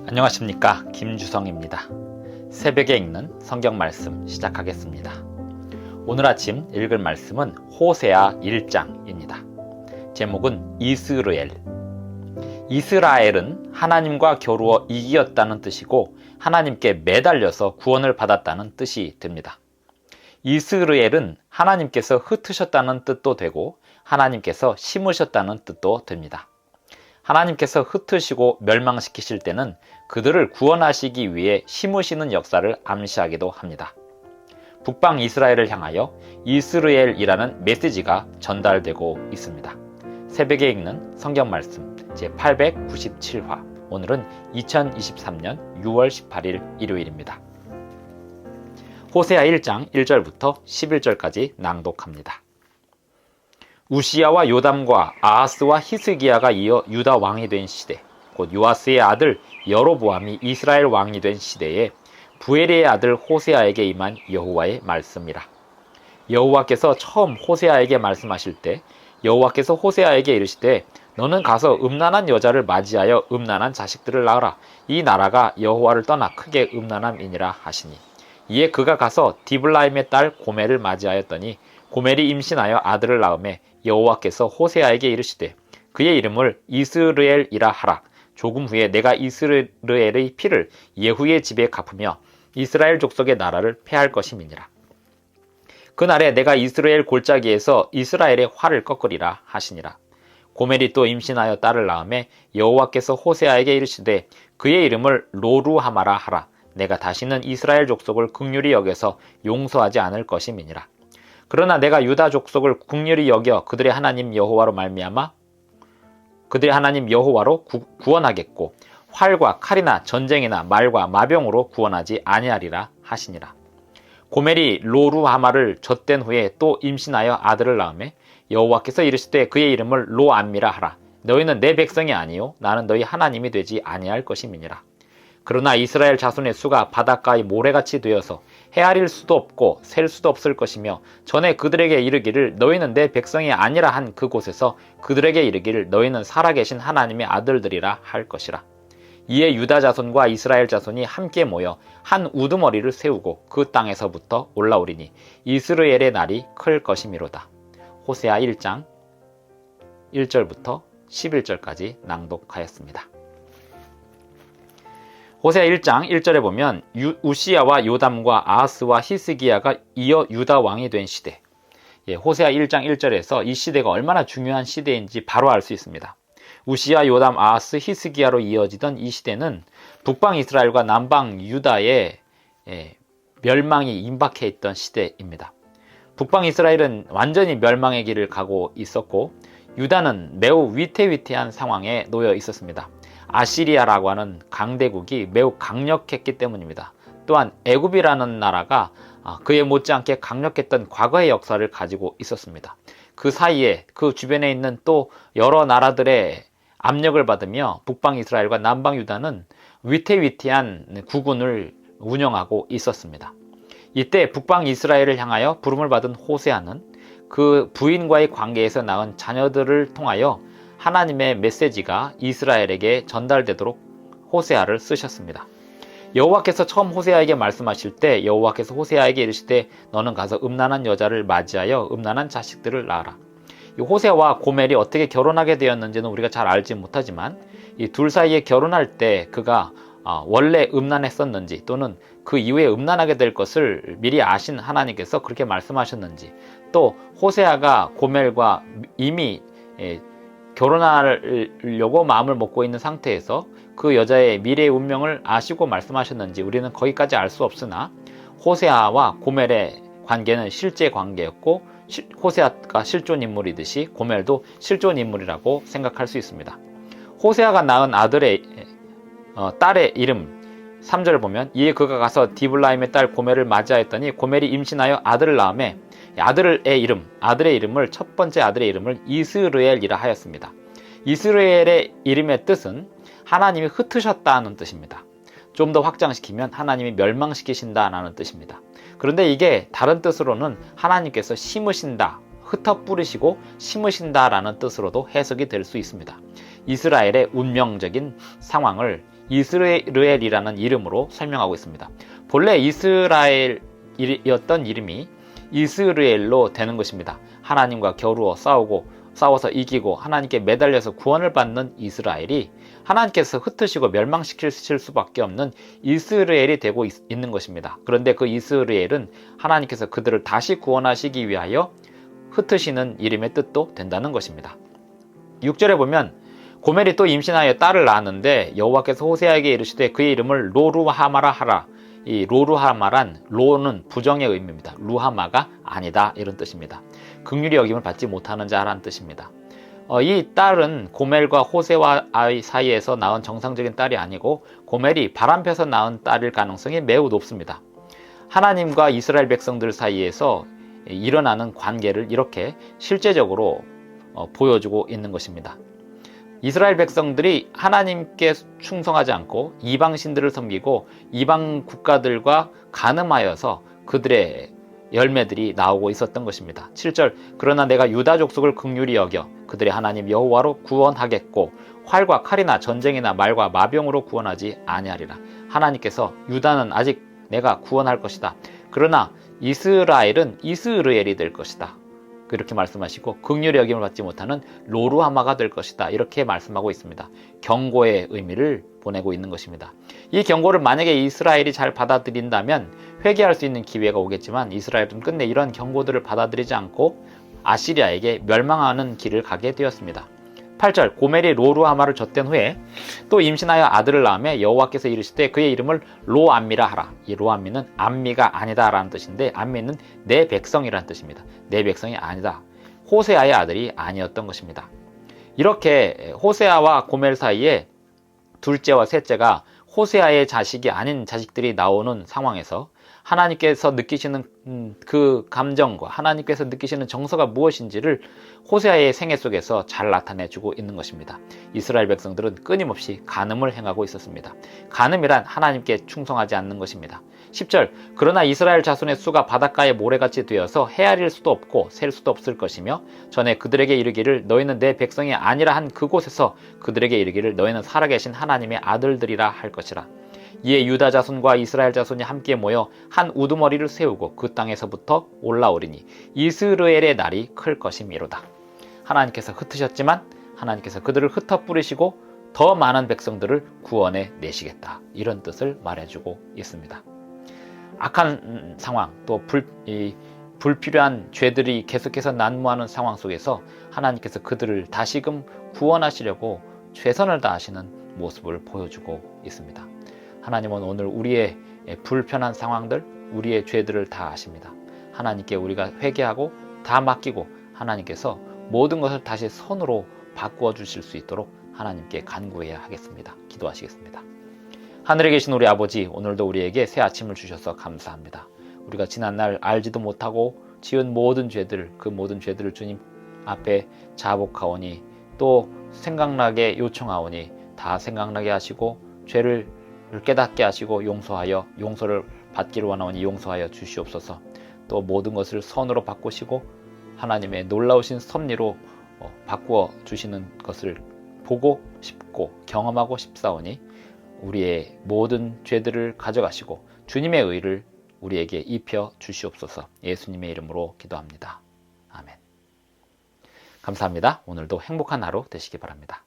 안녕하십니까, 김주성입니다. 새벽에 읽는 성경 말씀 시작하겠습니다. 오늘 아침 읽을 말씀은 호세아 1장입니다. 제목은 이스라엘. 이스라엘은 하나님과 겨루어 이기었다는 뜻이고 하나님께 매달려서 구원을 받았다는 뜻이 됩니다. 이스라엘은 하나님께서 흩으셨다는 뜻도 되고 하나님께서 심으셨다는 뜻도 됩니다. 하나님께서 흩으시고 멸망시키실 때는 그들을 구원하시기 위해 심으시는 역사를 암시하기도 합니다. 북방 이스라엘을 향하여 이스라엘이라는 메시지가 전달되고 있습니다. 새벽에 읽는 성경 말씀 제897화, 오늘은 2023년 6월 18일 일요일입니다. 호세아 1장 1절부터 11절까지 낭독합니다. 우시야와 요담과 아하스와 히스기야가 이어 유다 왕이 된 시대, 곧 요아스의 아들 여로보암이 이스라엘 왕이 된 시대에 부엘의 아들 호세아에게 임한 여호와의 말씀이라. 여호와께서 처음 호세아에게 말씀하실 때 여호와께서 호세아에게 이르시되 너는 가서 음란한 여자를 맞이하여 음란한 자식들을 낳으라. 이 나라가 여호와를 떠나 크게 음란함이니라 하시니, 이에 그가 가서 디블라임의 딸 고멜을 맞이하였더니 고멜이 임신하여 아들을 낳음에 여호와께서 호세아에게 이르시되 그의 이름을 이스라엘이라 하라. 조금 후에 내가 이스라엘의 피를 예후의 집에 갚으며 이스라엘 족속의 나라를 패할 것임이니라. 그날에 내가 이스라엘 골짜기에서 이스라엘의 활을 꺾으리라 하시니라. 고멜이 또 임신하여 딸을 낳음에 여호와께서 호세아에게 이르시되 그의 이름을 로루하마라 하라. 내가 다시는 이스라엘 족속을 긍휼히 여겨서 용서하지 않을 것임이니라. 그러나 내가 유다 족속을 긍휼히 여겨 그들의 하나님 여호와로 말미암아 그들의 하나님 여호와로 구원하겠고 활과 칼이나 전쟁이나 말과 마병으로 구원하지 아니하리라 하시니라. 고멜이 로루하마를 젖된 후에 또 임신하여 아들을 낳음에 여호와께서 이르시되 그의 이름을 로암미라 하라. 너희는 내 백성이 아니요 나는 너희 하나님이 되지 아니할 것임이니라. 그러나 이스라엘 자손의 수가 바닷가의 모래같이 되어서 헤아릴 수도 없고 셀 수도 없을 것이며 전에 그들에게 이르기를 너희는 내 백성이 아니라 한 그곳에서 그들에게 이르기를 너희는 살아계신 하나님의 아들들이라 할 것이라. 이에 유다 자손과 이스라엘 자손이 함께 모여 한 우두머리를 세우고 그 땅에서부터 올라오리니 이스라엘의 날이 클 것이미로다. 호세아 1장 1절부터 11절까지 낭독하였습니다. 호세아 1장 1절에 보면 우시야와 요담과 아하스와 히스기야가 이어 유다 왕이 된 시대, 호세아 1장 1절에서 이 시대가 얼마나 중요한 시대인지 바로 알 수 있습니다. 우시야, 요담, 아하스, 히스기야로 이어지던 이 시대는 북방 이스라엘과 남방 유다의 멸망이 임박해 있던 시대입니다. 북방 이스라엘은 완전히 멸망의 길을 가고 있었고 유다는 매우 위태위태한 상황에 놓여 있었습니다. 아시리아라고 하는 강대국이 매우 강력했기 때문입니다. 또한 애굽이라는 나라가 그에 못지않게 강력했던 과거의 역사를 가지고 있었습니다. 그 사이에 그 주변에 있는 또 여러 나라들의 압력을 받으며 북방 이스라엘과 남방 유다는 위태위태한 국군을 운영하고 있었습니다. 이때 북방 이스라엘을 향하여 부름을 받은 호세아는 그 부인과의 관계에서 낳은 자녀들을 통하여 하나님의 메시지가 이스라엘에게 전달되도록 호세아를 쓰셨습니다. 여호와께서 처음 호세아에게 말씀하실 때 여호와께서 호세아에게 이르시되 너는 가서 음란한 여자를 맞이하여 음란한 자식들을 낳아라. 이 호세아와 고멜이 어떻게 결혼하게 되었는지는 우리가 잘 알지 못하지만 이 둘 사이에 결혼할 때 그가 원래 음란했었는지 또는 그 이후에 음란하게 될 것을 미리 아신 하나님께서 그렇게 말씀하셨는지, 또 호세아가 고멜과 이미 결혼하려고 마음을 먹고 있는 상태에서 그 여자의 미래의 운명을 아시고 말씀하셨는지 우리는 거기까지 알 수 없으나 호세아와 고멜의 관계는 실제 관계였고 호세아가 실존 인물이듯이 고멜도 실존 인물이라고 생각할 수 있습니다. 호세아가 낳은 딸의 이름 3절을 보면 이에 그가 가서 디블라임의 딸 고멜을 맞이하였더니 고멜이 임신하여 아들을 낳음에 아들의 이름을 첫 번째 아들의 이름을 이스라엘이라 하였습니다. 이스라엘의 이름의 뜻은 하나님이 흩으셨다는 뜻입니다. 좀 더 확장시키면 하나님이 멸망시키신다라는 뜻입니다. 그런데 이게 다른 뜻으로는 하나님께서 심으신다, 흩어 뿌리시고 심으신다라는 뜻으로도 해석이 될 수 있습니다. 이스라엘의 운명적인 상황을 이스라엘이라는 이름으로 설명하고 있습니다. 본래 이스라엘이었던 이름이 이스라엘로 되는 것입니다. 하나님과 겨루어 싸워서 이기고 하나님께 매달려서 구원을 받는 이스라엘이 하나님께서 흩으시고 멸망시키실 수밖에 없는 이스라엘이 되고 있는 것입니다. 그런데 그 이스라엘은 하나님께서 그들을 다시 구원하시기 위하여 흩으시는 이름의 뜻도 된다는 것입니다. 6절에 보면 고멜이 또 임신하여 딸을 낳았는데 여호와께서 호세아에게 이르시되 그의 이름을 로루하마라 하라. 이 로루하마란 로는 부정의 의미입니다. 루하마가 아니다 이런 뜻입니다. 긍휼히 여김을 받지 못하는 자라는 뜻입니다. 이 딸은 고멜과 호세와 아이 사이에서 낳은 정상적인 딸이 아니고 고멜이 바람펴서 낳은 딸일 가능성이 매우 높습니다. 하나님과 이스라엘 백성들 사이에서 일어나는 관계를 이렇게 실제적으로 보여주고 있는 것입니다. 이스라엘 백성들이 하나님께 충성하지 않고 이방신들을 섬기고 이방 국가들과 간음하여서 그들의 열매들이 나오고 있었던 것입니다. 7절 그러나 내가 유다 족속을 긍휼히 여겨 그들의 하나님 여호와로 구원하겠고 활과 칼이나 전쟁이나 말과 마병으로 구원하지 아니하리라. 하나님께서 유다는 아직 내가 구원할 것이다. 그러나 이스라엘은 이스라엘이 될 것이다. 그렇게 말씀하시고 긍휼히 여김을 받지 못하는 로루하마가 될 것이다. 이렇게 말씀하고 있습니다. 경고의 의미를 보내고 있는 것입니다. 이 경고를 만약에 이스라엘이 잘 받아들인다면 회개할 수 있는 기회가 오겠지만 이스라엘은 끝내 이런 경고들을 받아들이지 않고 아시리아에게 멸망하는 길을 가게 되었습니다. 8절 고멜이 로루하마를 젖댄 후에 또 임신하여 아들을 낳으며 여호와께서 이르시되 그의 이름을 로암미라 하라. 이 로암미는 암미가 아니다 라는 뜻인데 암미는 내 백성이라는 뜻입니다. 내 백성이 아니다. 호세아의 아들이 아니었던 것입니다. 이렇게 호세아와 고멜 사이에 둘째와 셋째가 호세아의 자식이 아닌 자식들이 나오는 상황에서 하나님께서 느끼시는 그 감정과 하나님께서 느끼시는 정서가 무엇인지를 호세아의 생애 속에서 잘 나타내주고 있는 것입니다. 이스라엘 백성들은 끊임없이 간음을 행하고 있었습니다. 간음이란 하나님께 충성하지 않는 것입니다. 10절 그러나 이스라엘 자손의 수가 바닷가의 모래같이 되어서 헤아릴 수도 없고 셀 수도 없을 것이며 전에 그들에게 이르기를 너희는 내 백성이 아니라 한 그곳에서 그들에게 이르기를 너희는 살아계신 하나님의 아들들이라 할 것이라. 이에 유다 자손과 이스라엘 자손이 함께 모여 한 우두머리를 세우고 그 땅에서부터 올라오리니 이스라엘의 날이 클 것이미로다. 하나님께서 흩으셨지만 하나님께서 그들을 흩어 뿌리시고 더 많은 백성들을 구원해 내시겠다. 이런 뜻을 말해주고 있습니다. 악한 상황 또 불필요한 죄들이 계속해서 난무하는 상황 속에서 하나님께서 그들을 다시금 구원하시려고 최선을 다하시는 모습을 보여주고 있습니다. 하나님은 오늘 우리의 불편한 상황들, 우리의 죄들을 다 아십니다. 하나님께 우리가 회개하고 다 맡기고 하나님께서 모든 것을 다시 선으로 바꾸어 주실 수 있도록 하나님께 간구해야 하겠습니다. 기도하시겠습니다. 하늘에 계신 우리 아버지, 오늘도 우리에게 새 아침을 주셔서 감사합니다. 우리가 지난날 알지도 못하고 지은 모든 죄들, 그 모든 죄들을 주님 앞에 자복하오니 또 생각나게 요청하오니 다 생각나게 하시고 죄를 깨닫게 하시고 용서하여 용서를 받기를 원하오니 용서하여 주시옵소서. 또 모든 것을 선으로 바꾸시고 하나님의 놀라우신 섭리로 바꾸어 주시는 것을 보고 싶고 경험하고 싶사오니 우리의 모든 죄들을 가져가시고 주님의 의를 우리에게 입혀 주시옵소서. 예수님의 이름으로 기도합니다. 아멘. 감사합니다. 오늘도 행복한 하루 되시기 바랍니다.